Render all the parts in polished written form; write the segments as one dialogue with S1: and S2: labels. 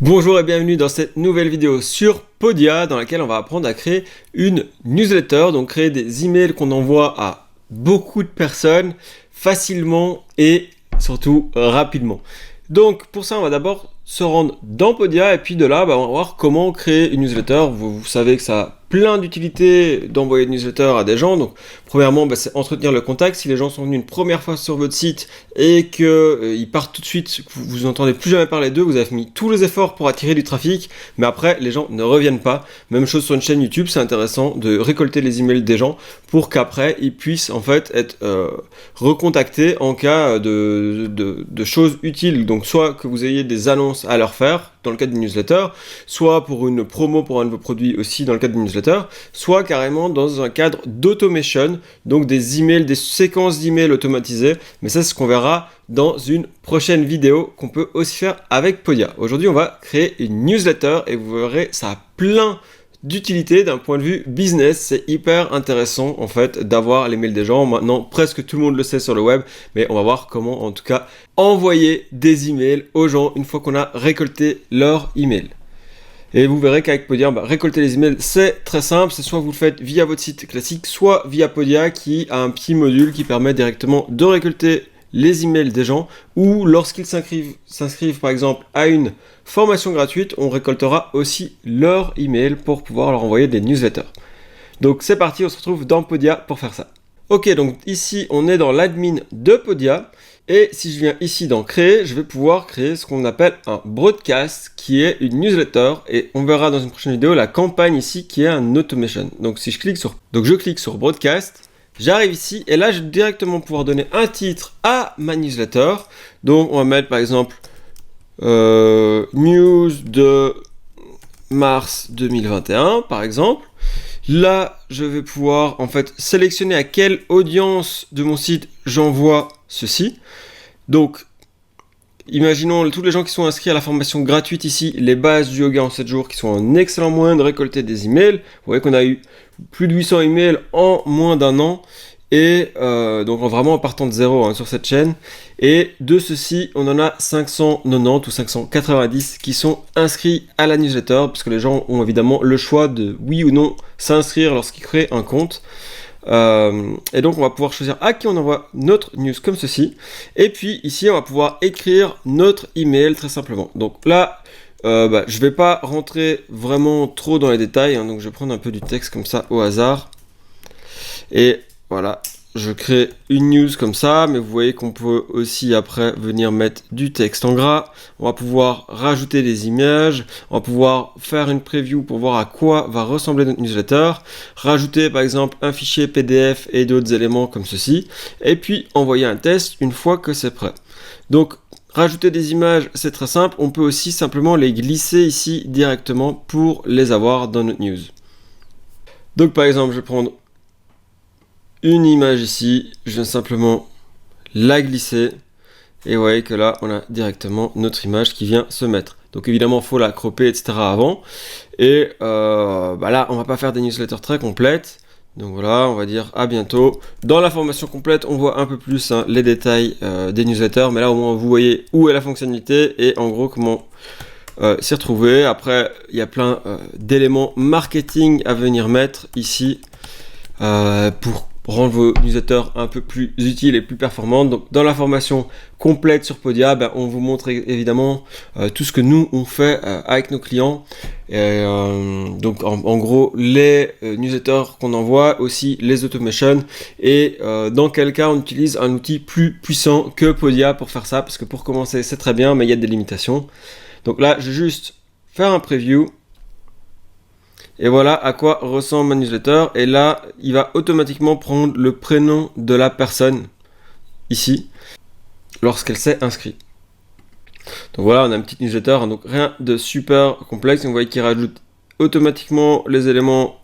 S1: Bonjour et bienvenue dans cette nouvelle vidéo sur Podia dans laquelle on va apprendre à créer une newsletter, donc créer des emails qu'on envoie à beaucoup de personnes facilement et surtout rapidement. Donc pour ça on va d'abord se rendre dans Podia et puis de là on va voir comment créer une newsletter. Vous savez que ça a plein d'utilités d'envoyer une newsletter à des gens. Donc premièrement c'est entretenir le contact. Si les gens sont venus une première fois sur votre site et qu'ils partent tout de suite, que vous n'entendez plus jamais parler d'eux, vous avez mis tous les efforts pour attirer du trafic, mais après les gens ne reviennent pas. Même chose sur une chaîne YouTube, c'est intéressant de récolter les emails des gens pour qu'après ils puissent en fait être recontactés en cas de choses utiles. Donc soit que vous ayez des annonces à leur faire dans le cadre d'une newsletter, soit pour une promo pour un de vos produits aussi dans le cadre d'une newsletter, soit carrément dans un cadre d'automation, donc des emails, des séquences d'emails automatisées, mais ça c'est ce qu'on verra dans une prochaine vidéo qu'on peut aussi faire avec Podia. Aujourd'hui on va créer une newsletter et vous verrez ça a plein d'utilité d'un point de vue business. C'est hyper intéressant en fait d'avoir les mails des gens. Maintenant presque tout le monde le sait sur le web, mais on va voir comment en tout cas envoyer des emails aux gens une fois qu'on a récolté leur email. Et vous verrez qu'avec Podia, récolter les emails, c'est très simple. C'est soit vous le faites via votre site classique, soit via Podia qui a un petit module qui permet directement de récolter les emails des gens, ou lorsqu'ils s'inscrivent par exemple à une formation gratuite, on récoltera aussi leur email pour pouvoir leur envoyer des newsletters. Donc c'est parti, on se retrouve dans Podia pour faire ça. Ok, donc ici on est dans l'admin de Podia, et si je viens ici dans créer, je vais pouvoir créer ce qu'on appelle un broadcast qui est une newsletter, et on verra dans une prochaine vidéo la campagne ici qui est un automation. Donc si je clique sur broadcast, j'arrive ici et là je vais directement pouvoir donner un titre à ma newsletter. Donc on va mettre par exemple news de mars 2021 par exemple. Là je vais pouvoir en fait sélectionner à quelle audience de mon site j'envoie ceci. Donc imaginons tous les gens qui sont inscrits à la formation gratuite ici, les bases du yoga en 7 jours, qui sont un excellent moyen de récolter des emails. Vous voyez qu'on a eu plus de 800 emails en moins d'un an. Et donc vraiment en partant de zéro sur cette chaîne. Et de ceci, on en a 590 ou 590 qui sont inscrits à la newsletter, parce que les gens ont évidemment le choix de oui ou non s'inscrire lorsqu'ils créent un compte. Et donc on va pouvoir choisir à qui on envoie notre news comme ceci. Et puis ici, on va pouvoir écrire notre email très simplement. Donc là, je vais pas rentrer vraiment trop dans les détails, donc je vais prendre un peu du texte comme ça au hasard. Et voilà, je crée une news comme ça, mais vous voyez qu'on peut aussi après venir mettre du texte en gras. On va pouvoir rajouter des images, on va pouvoir faire une preview pour voir à quoi va ressembler notre newsletter, rajouter par exemple un fichier PDF et d'autres éléments comme ceci, et puis envoyer un test une fois que c'est prêt. Donc rajouter des images, c'est très simple, on peut aussi simplement les glisser ici directement pour les avoir dans notre news. Donc par exemple, je vais prendre une image ici, je viens simplement la glisser et vous voyez que là on a directement notre image qui vient se mettre. Donc évidemment il faut la cropper etc avant, et là on va pas faire des newsletters très complètes, donc voilà, on va dire à bientôt. Dans la formation complète on voit un peu plus les détails des newsletters, mais là au moins vous voyez où est la fonctionnalité et en gros comment s'y retrouver. Après il y a plein d'éléments marketing à venir mettre ici pour rendre vos newsletters un peu plus utiles et plus performantes. Donc dans la formation complète sur Podia, on vous montre évidemment tout ce que nous on fait avec nos clients. Et, donc en gros les newsletters qu'on envoie, aussi les automations, et dans quel cas on utilise un outil plus puissant que Podia pour faire ça, parce que pour commencer c'est très bien mais il y a des limitations. Donc là je vais juste faire un preview. Et voilà à quoi ressemble ma newsletter. Et là, il va automatiquement prendre le prénom de la personne, ici, lorsqu'elle s'est inscrite. Donc voilà, on a une petite newsletter, donc rien de super complexe. Vous voyez qu'il rajoute automatiquement les éléments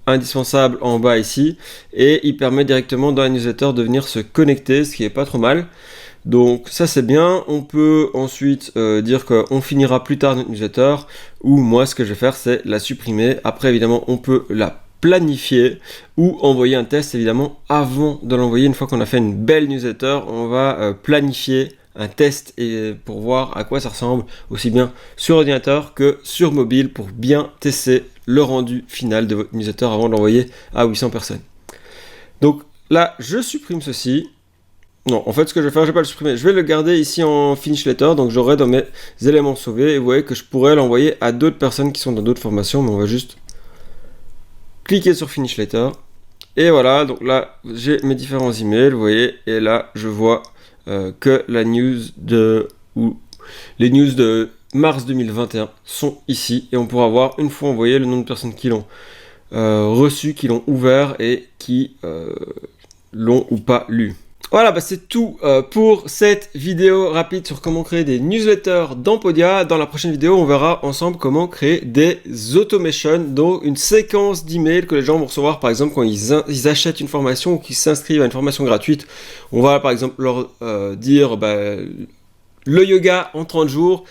S1: indispensables en bas ici. Et il permet directement dans la newsletter de venir se connecter, ce qui est pas trop mal. Donc ça c'est bien. On peut ensuite dire qu'on finira plus tard notre newsletter, ou moi ce que je vais faire c'est la supprimer. Après évidemment on peut la planifier ou envoyer un test évidemment avant de l'envoyer. Une fois qu'on a fait une belle newsletter, on va planifier un test et pour voir à quoi ça ressemble aussi bien sur ordinateur que sur mobile pour bien tester le rendu final de votre newsletter avant de l'envoyer à 800 personnes. Donc là, je supprime ceci. Non, en fait, ce que je vais faire, je vais pas le supprimer. Je vais le garder ici en finish letter, donc j'aurai dans mes éléments sauvés. Et vous voyez que je pourrais l'envoyer à d'autres personnes qui sont dans d'autres formations, mais on va juste cliquer sur finish letter. Et voilà, donc là, j'ai mes différents emails, vous voyez, et là, je vois que les news de mars 2021 sont ici, et on pourra voir, une fois envoyé, le nombre de personnes qui l'ont reçu, qui l'ont ouvert, et qui l'ont ou pas lu. Voilà, c'est tout pour cette vidéo rapide sur comment créer des newsletters dans Podia. Dans la prochaine vidéo, on verra ensemble comment créer des automations, donc une séquence d'emails que les gens vont recevoir, par exemple, quand ils achètent une formation ou qu'ils s'inscrivent à une formation gratuite. On va, par exemple, leur dire le yoga en 30 jours.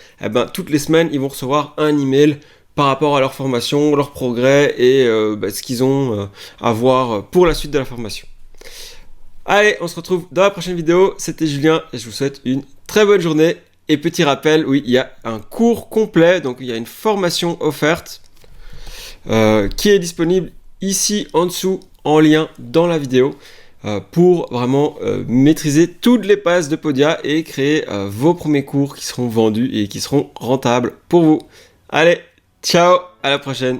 S1: Toutes les semaines, ils vont recevoir un email par rapport à leur formation, leur progrès et ce qu'ils ont à voir pour la suite de la formation. Allez, on se retrouve dans la prochaine vidéo. C'était Julien et je vous souhaite une très bonne journée. Et petit rappel, oui, il y a un cours complet, donc il y a une formation offerte qui est disponible ici en dessous en lien dans la vidéo pour vraiment maîtriser toutes les passes de Podia et créer vos premiers cours qui seront vendus et qui seront rentables pour vous. Allez, ciao, à la prochaine.